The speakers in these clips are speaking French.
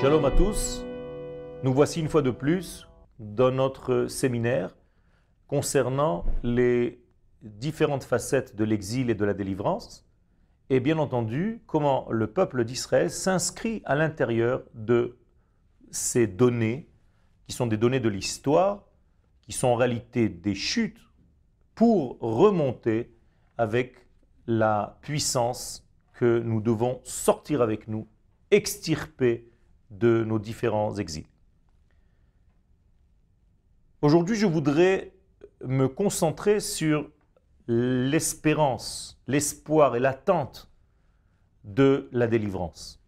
Shalom à tous, nous voici une fois de plus dans notre séminaire concernant les différentes facettes de l'exil et de la délivrance et bien entendu comment le peuple d'Israël s'inscrit à l'intérieur de ces données qui sont des données de l'histoire, qui sont en réalité des chutes pour remonter avec la puissance que nous devons sortir avec nous, extirper de nos différents exils. Aujourd'hui, je voudrais me concentrer sur l'espérance, l'espoir et l'attente de la délivrance.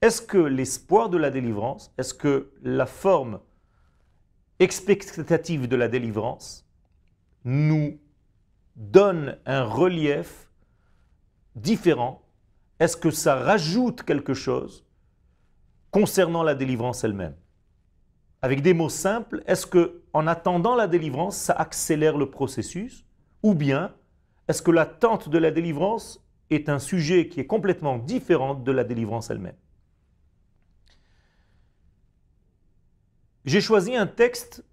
Est-ce que l'espoir de la délivrance, est-ce que la forme expectative de la délivrance nous donne un relief différent? Est-ce que ça rajoute quelque chose concernant la délivrance elle-même? Avec des mots simples, est-ce que en attendant la délivrance, ça accélère le processus? Ou bien, est-ce que l'attente de la délivrance est un sujet qui est complètement différent de la délivrance elle-même? J'ai choisi un texte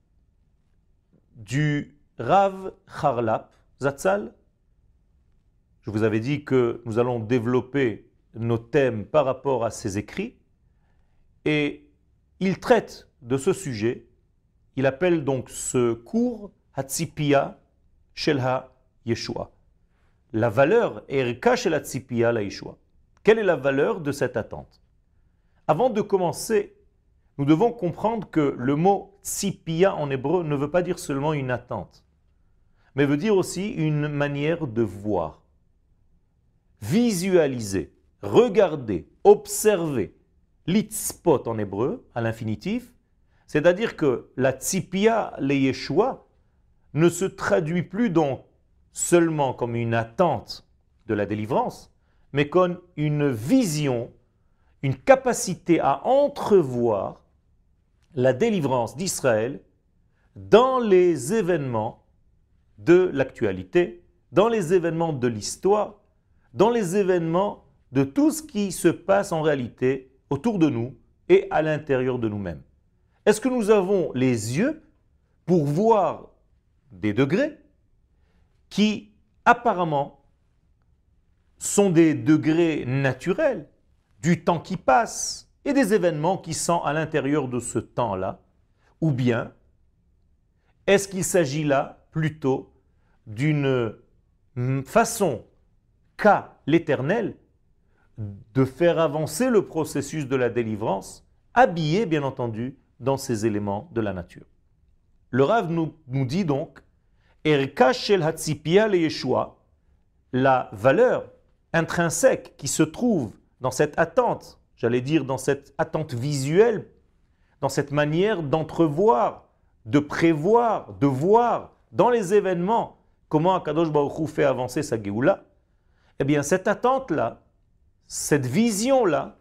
du Rav Charlap Zatzal. Je vous avais dit que nous allons développer nos thèmes par rapport à ses écrits. Et il traite de ce sujet, il appelle donc ce cours Hatzipia Shel Ha-Yeshua. La valeur Erka Shel Hatzipia la Yeshua. Quelle est la valeur de cette attente? Avant de commencer, nous devons comprendre que le mot Tzipia en hébreu ne veut pas dire seulement une attente, mais veut dire aussi une manière de voir, visualiser, regarder, observer. Litzpot en hébreu, à l'infinitif, c'est-à-dire que la tzipia le Yeshua ne se traduit plus donc seulement comme une attente de la délivrance, mais comme une vision, une capacité à entrevoir la délivrance d'Israël dans les événements de l'actualité, dans les événements de l'histoire, dans les événements de tout ce qui se passe en réalité autour de nous et à l'intérieur de nous-mêmes. Est-ce que nous avons les yeux pour voir des degrés qui apparemment sont des degrés naturels du temps qui passe et des événements qui sont à l'intérieur de ce temps-là? Ou bien est-ce qu'il s'agit là plutôt d'une façon qu'a l'Éternel de faire avancer le processus de la délivrance, habillé bien entendu dans ces éléments de la nature? Le Rav nous dit donc Erka shel hatzipia le Yeshua, la valeur intrinsèque qui se trouve dans cette attente, j'allais dire dans cette attente visuelle, dans cette manière d'entrevoir, de prévoir, de voir dans les événements comment Akadosh Baruch Hu fait avancer sa Géoula. Eh bien cette attente-là, cette vision-là,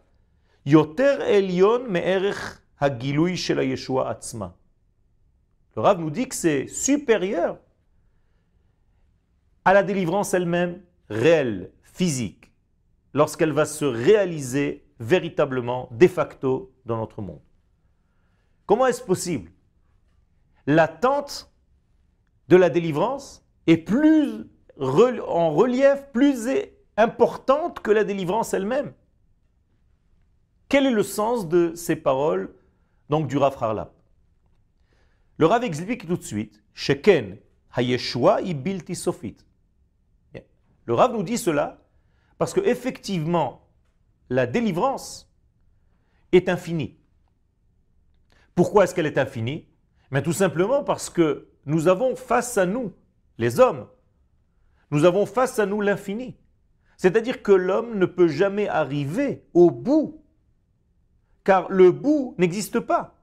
Yoter Elyon Me'erech Hagilui Shel Yeshua Atzma. Le Rav nous dit que c'est supérieur à la délivrance elle-même, réelle, physique, lorsqu'elle va se réaliser véritablement, de facto, dans notre monde. Comment est-ce possible? L'attente de la délivrance est plus en relief, plus importante que la délivrance elle-même. Quel est le sens de ces paroles donc du Rav Charlap? Le Rav explique tout de suite Sheken hayeshua ibilti sofit. Le Rav nous dit cela parce que effectivement la délivrance est infinie. Pourquoi est-ce qu'elle est infinie? Mais tout simplement parce que nous avons face à nous, les hommes, nous avons face à nous l'infini. C'est-à-dire que l'homme ne peut jamais arriver au bout, car le bout n'existe pas.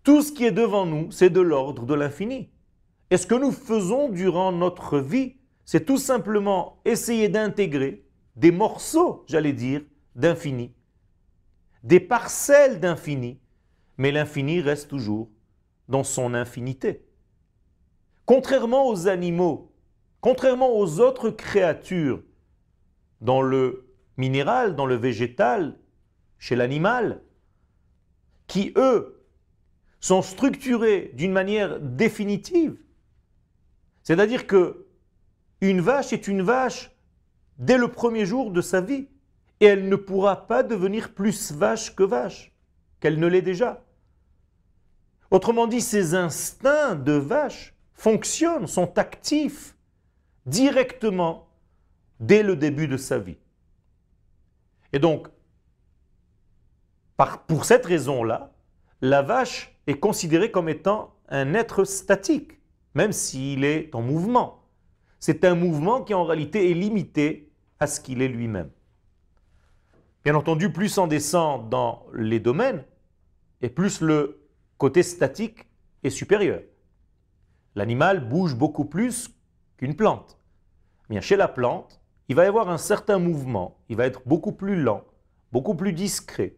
Tout ce qui est devant nous, c'est de l'ordre de l'infini. Et ce que nous faisons durant notre vie, c'est tout simplement essayer d'intégrer des morceaux, j'allais dire, d'infini, des parcelles d'infini, mais l'infini reste toujours dans son infinité. Contrairement aux animaux, contrairement aux autres créatures, dans le minéral, dans le végétal, chez l'animal, qui eux sont structurés d'une manière définitive. C'est-à-dire que une vache est une vache dès le premier jour de sa vie et elle ne pourra pas devenir plus vache que vache, qu'elle ne l'est déjà. Autrement dit, ces instincts de vache fonctionnent, sont actifs directement dès le début de sa vie. Et donc, pour cette raison-là, la vache est considérée comme étant un être statique, même s'il est en mouvement. C'est un mouvement qui en réalité est limité à ce qu'il est lui-même. Bien entendu, plus on descend dans les domaines, et plus le côté statique est supérieur. L'animal bouge beaucoup plus qu'une plante. Bien, chez la plante, il va y avoir un certain mouvement, il va être beaucoup plus lent, beaucoup plus discret.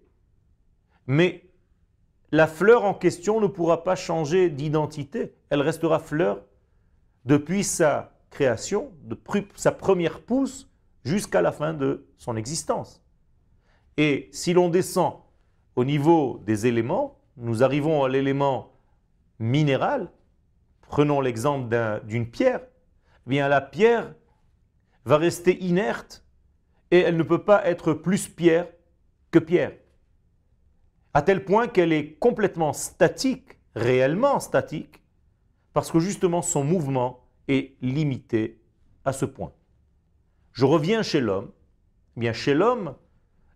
Mais la fleur en question ne pourra pas changer d'identité. Elle restera fleur depuis sa création, de sa première pousse jusqu'à la fin de son existence. Et si l'on descend au niveau des éléments, nous arrivons à l'élément minéral. Prenons l'exemple d'une pierre. Eh bien, la pierre va rester inerte et elle ne peut pas être plus pierre que pierre. À tel point qu'elle est complètement statique, réellement statique, parce que justement son mouvement est limité à ce point. Je reviens chez l'homme. Eh bien, chez l'homme,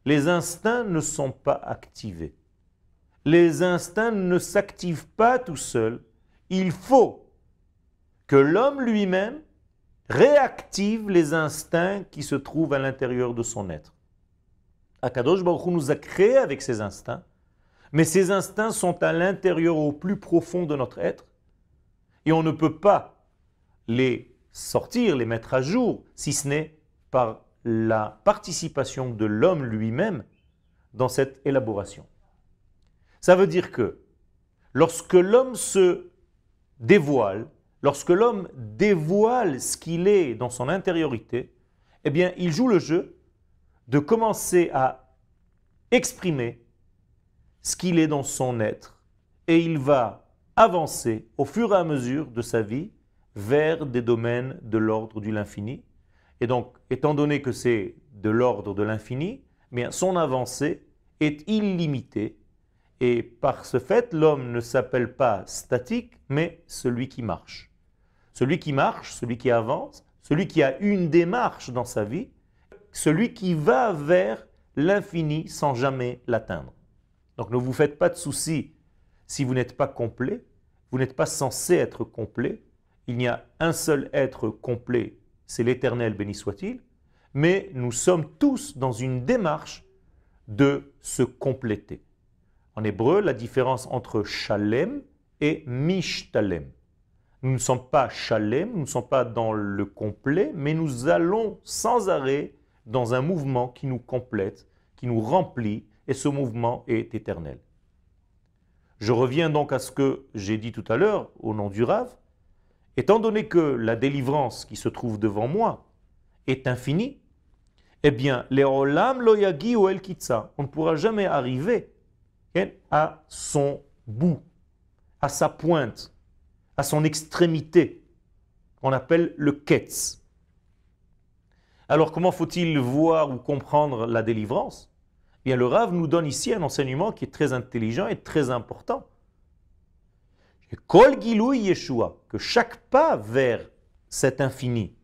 les instincts ne sont pas activés. Les instincts ne s'activent pas tout seuls. Il faut que l'homme lui-même réactive les instincts qui se trouvent à l'intérieur de son être. Akadosh Baruch Hu nous a créés avec ces instincts, mais ces instincts sont à l'intérieur, au plus profond de notre être, et on ne peut pas les sortir, les mettre à jour, si ce n'est par la participation de l'homme lui-même dans cette élaboration. Ça veut dire que lorsque l'homme se dévoile, lorsque l'homme dévoile ce qu'il est dans son intériorité, eh bien, il joue le jeu de commencer à exprimer ce qu'il est dans son être et il va avancer au fur et à mesure de sa vie vers des domaines de l'ordre de l'infini. Et donc, étant donné que c'est de l'ordre de l'infini, eh bien, son avancée est illimitée. Et par ce fait, l'homme ne s'appelle pas statique, mais celui qui marche. Celui qui marche, celui qui avance, celui qui a une démarche dans sa vie, celui qui va vers l'infini sans jamais l'atteindre. Donc ne vous faites pas de soucis si vous n'êtes pas complet, vous n'êtes pas censé être complet. Il n'y a un seul être complet, c'est l'Éternel, béni soit-il, mais nous sommes tous dans une démarche de se compléter. En hébreu, la différence entre shalem et mishtalem. Nous ne sommes pas shalem, nous ne sommes pas dans le complet, mais nous allons sans arrêt dans un mouvement qui nous complète, qui nous remplit, et ce mouvement est éternel. Je reviens donc à ce que j'ai dit tout à l'heure au nom du Rav. Étant donné que la délivrance qui se trouve devant moi est infinie, eh bien, le'olam lo yagiu el kitsa, on ne pourra jamais arriver à son bout, à sa pointe, à son extrémité, qu'on appelle le ketz. Alors, comment faut-il voir ou comprendre la délivrance? Eh bien, le Rav nous donne ici un enseignement qui est très intelligent et très important. Kol Gilui Yeshua, que chaque pas vers cet infini,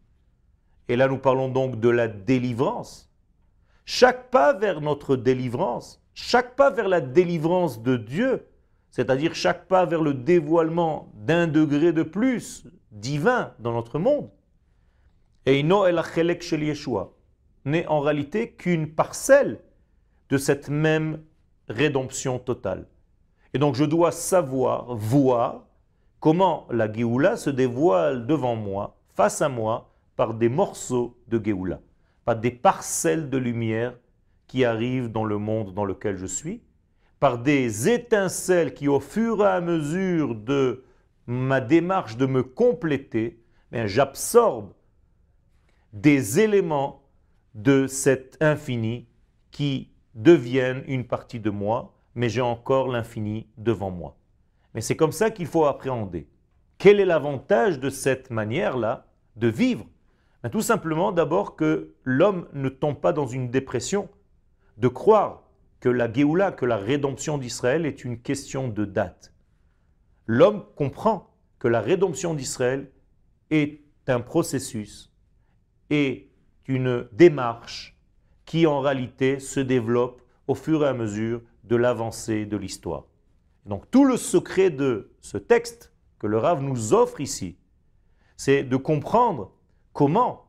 et là nous parlons donc de la délivrance, chaque pas vers notre délivrance, chaque pas vers la délivrance de Dieu, c'est-à-dire chaque pas vers le dévoilement d'un degré de plus divin dans notre monde, Eino el achelek shel Yeshua, n'est en réalité qu'une parcelle de cette même rédemption totale. Et donc je dois savoir, voir comment la Géoula se dévoile devant moi, face à moi, par des morceaux de Géoula, par des parcelles de lumière qui arrivent dans le monde dans lequel je suis, par des étincelles qui, au fur et à mesure de ma démarche de me compléter, j'absorbe des éléments de cet infini qui deviennent une partie de moi, mais j'ai encore l'infini devant moi. Mais c'est comme ça qu'il faut appréhender. Quel est l'avantage de cette manière-là de vivre? Ben, tout simplement d'abord que l'homme ne tombe pas dans une dépression, de croire que la Géoula, que la rédemption d'Israël est une question de date. L'homme comprend que la rédemption d'Israël est un processus, est une démarche qui en réalité se développe au fur et à mesure de l'avancée de l'histoire. Donc tout le secret de ce texte que le Rav nous offre ici, c'est de comprendre comment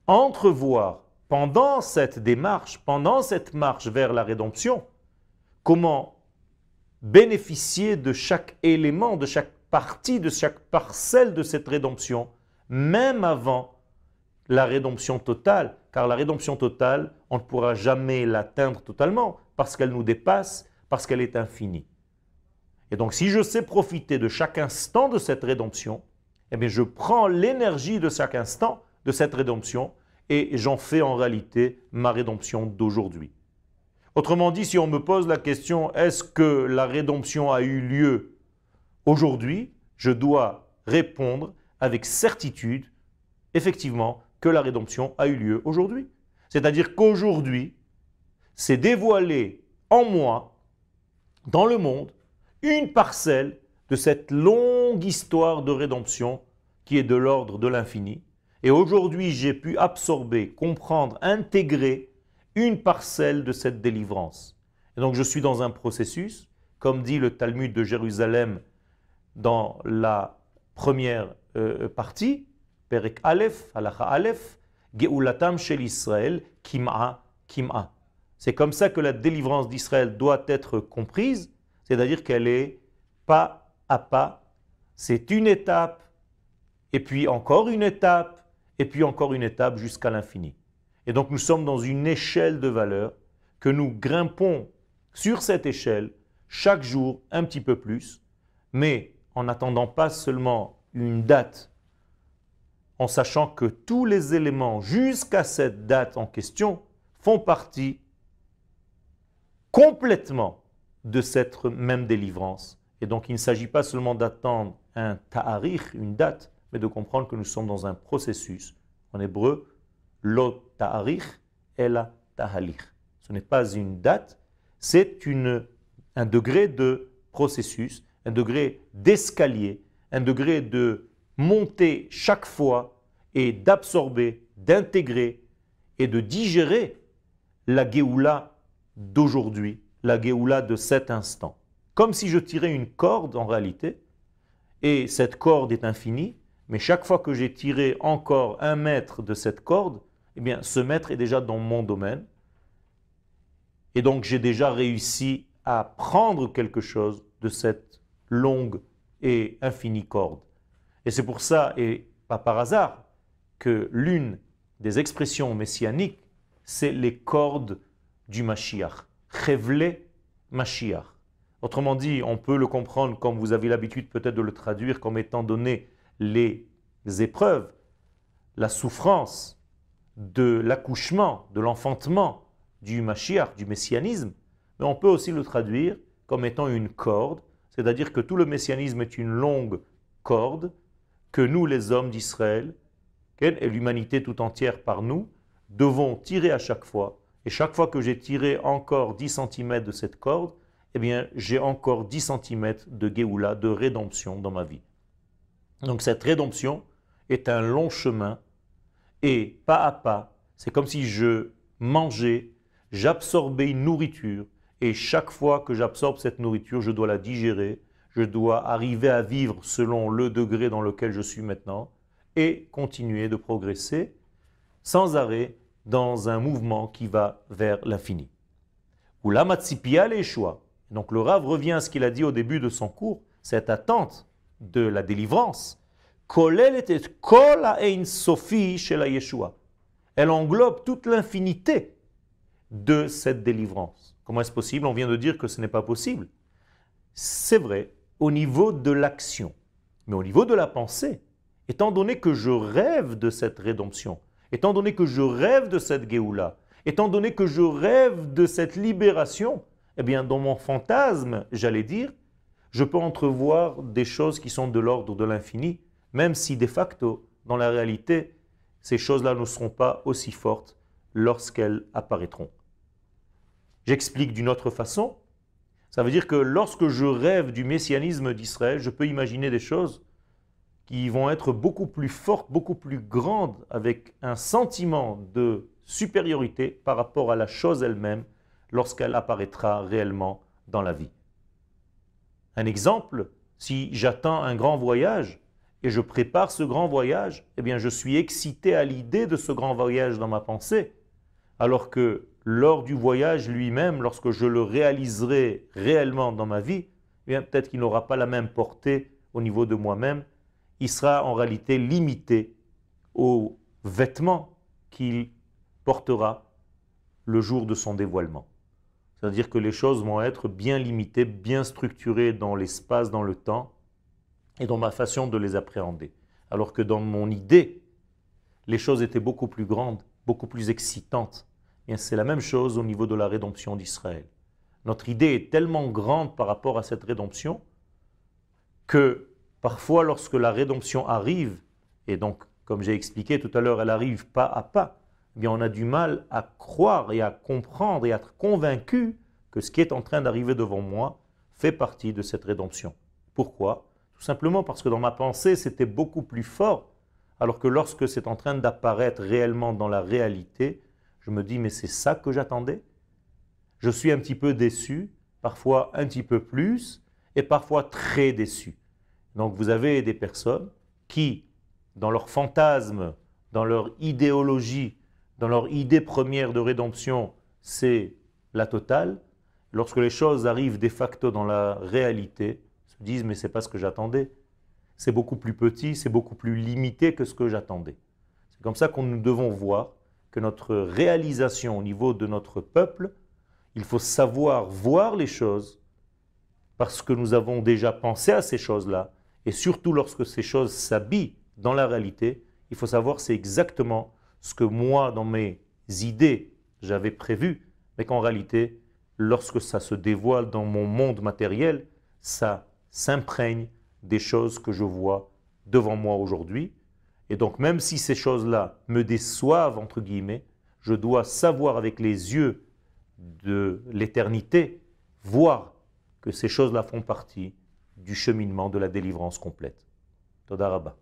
entrevoir pendant cette démarche, pendant cette marche vers la rédemption, comment bénéficier de chaque élément, de chaque partie, de chaque parcelle de cette rédemption, même avant la rédemption totale, car la rédemption totale, on ne pourra jamais l'atteindre totalement, parce qu'elle nous dépasse, parce qu'elle est infinie. Et donc si je sais profiter de chaque instant de cette rédemption, eh bien je prends l'énergie de chaque instant de cette rédemption et j'en fais en réalité ma rédemption d'aujourd'hui. Autrement dit, si on me pose la question, est-ce que la rédemption a eu lieu aujourd'hui, je dois répondre avec certitude, effectivement, que la rédemption a eu lieu aujourd'hui. C'est-à-dire qu'aujourd'hui, c'est dévoilé en moi, dans le monde, une parcelle de cette longue histoire de rédemption qui est de l'ordre de l'infini. Et aujourd'hui, j'ai pu absorber, comprendre, intégrer une parcelle de cette délivrance. Et donc je suis dans un processus, comme dit le Talmud de Jérusalem dans la première partie, Perek Aleph, Halacha Aleph, Geulatam shel Israël, Kim'a, Kim'a. C'est comme ça que la délivrance d'Israël doit être comprise, c'est-à-dire qu'elle est pas à pas, c'est une étape, et puis encore une étape, et puis encore une étape jusqu'à l'infini. Et donc nous sommes dans une échelle de valeur que nous grimpons sur cette échelle chaque jour un petit peu plus, mais en n'attendant pas seulement une date, en sachant que tous les éléments jusqu'à cette date en question font partie complètement de cette même délivrance. Et donc il ne s'agit pas seulement d'attendre un ta'arich, une date, mais de comprendre que nous sommes dans un processus. En hébreu, lo ta'arich ela tahalich. Ce n'est pas une date, c'est un degré de processus, un degré d'escalier, un degré de monter chaque fois et d'absorber, d'intégrer et de digérer la Géoula d'aujourd'hui, la Géoula de cet instant. Comme si je tirais une corde en réalité, et cette corde est infinie, mais chaque fois que j'ai tiré encore 1 mètre de cette corde, eh bien ce mètre est déjà dans mon domaine, et donc j'ai déjà réussi à prendre quelque chose de cette longue et infinie corde. Et c'est pour ça, et pas par hasard, que l'une des expressions messianiques, c'est les cordes du Mashiach. Chevle Mashiach. Autrement dit, on peut le comprendre comme vous avez l'habitude peut-être de le traduire comme étant donné les épreuves, la souffrance de l'accouchement, de l'enfantement du Mashiach, du messianisme, mais on peut aussi le traduire comme étant une corde, c'est-à-dire que tout le messianisme est une longue corde que nous, les hommes d'Israël, et l'humanité tout entière par nous, devons tirer à chaque fois. Et chaque fois que j'ai tiré encore 10 cm de cette corde, eh bien, j'ai encore 10 cm de Géoula, de rédemption dans ma vie. Donc cette rédemption est un long chemin, et pas à pas, c'est comme si je mangeais, j'absorbais une nourriture, et chaque fois que j'absorbe cette nourriture, je dois la digérer, je dois arriver à vivre selon le degré dans lequel je suis maintenant, et continuer de progresser sans arrêt dans un mouvement qui va vers l'infini. Ou la matzipia l'Yeshua. Donc le Rav revient à ce qu'il a dit au début de son cours, cette attente de la délivrance. Elle englobe toute l'infinité de cette délivrance. Comment est-ce possible? On vient de dire que ce n'est pas possible. C'est vrai au niveau de l'action, mais au niveau de la pensée, étant donné que je rêve de cette rédemption, étant donné que je rêve de cette Géoula, étant donné que je rêve de cette libération, eh bien dans mon fantasme, j'allais dire, je peux entrevoir des choses qui sont de l'ordre de l'infini, même si de facto, dans la réalité, ces choses-là ne seront pas aussi fortes lorsqu'elles apparaîtront. J'explique d'une autre façon. Ça veut dire que lorsque je rêve du messianisme d'Israël, je peux imaginer des choses qui vont être beaucoup plus fortes, beaucoup plus grandes, avec un sentiment de supériorité par rapport à la chose elle-même lorsqu'elle apparaîtra réellement dans la vie. Un exemple, si j'attends un grand voyage et je prépare ce grand voyage, eh bien je suis excité à l'idée de ce grand voyage dans ma pensée, alors que lors du voyage lui-même, lorsque je le réaliserai réellement dans ma vie, eh bien peut-être qu'il n'aura pas la même portée au niveau de moi-même, il sera en réalité limité aux vêtements qu'il portera le jour de son dévoilement. C'est-à-dire que les choses vont être bien limitées, bien structurées dans l'espace, dans le temps, et dans ma façon de les appréhender. Alors que dans mon idée, les choses étaient beaucoup plus grandes, beaucoup plus excitantes. Et c'est la même chose au niveau de la rédemption d'Israël. Notre idée est tellement grande par rapport à cette rédemption que parfois lorsque la rédemption arrive, et donc comme j'ai expliqué tout à l'heure, elle arrive pas à pas, eh bien on a du mal à croire et à comprendre et à être convaincu que ce qui est en train d'arriver devant moi fait partie de cette rédemption. Pourquoi? Tout simplement parce que dans ma pensée, c'était beaucoup plus fort, alors que lorsque c'est en train d'apparaître réellement dans la réalité, je me dis, mais c'est ça que j'attendais? Je suis un petit peu déçu, parfois un petit peu plus, et parfois très déçu. Donc vous avez des personnes qui, dans leur fantasme, dans leur idéologie, dans leur idée première de rédemption, c'est la totale. Lorsque les choses arrivent de facto dans la réalité, se disent mais c'est pas ce que j'attendais. C'est beaucoup plus petit, c'est beaucoup plus limité que ce que j'attendais. C'est comme ça qu'on nous devons voir que notre réalisation au niveau de notre peuple, il faut savoir voir les choses parce que nous avons déjà pensé à ces choses-là et surtout lorsque ces choses s'habillent dans la réalité, il faut savoir c'est exactement ce que moi dans mes idées j'avais prévu, mais qu'en réalité, lorsque ça se dévoile dans mon monde matériel, ça s'imprègne des choses que je vois devant moi aujourd'hui. Et donc même si ces choses-là me déçoivent, entre guillemets, je dois savoir avec les yeux de l'éternité, voir que ces choses-là font partie du cheminement de la délivrance complète. Toda Rabba.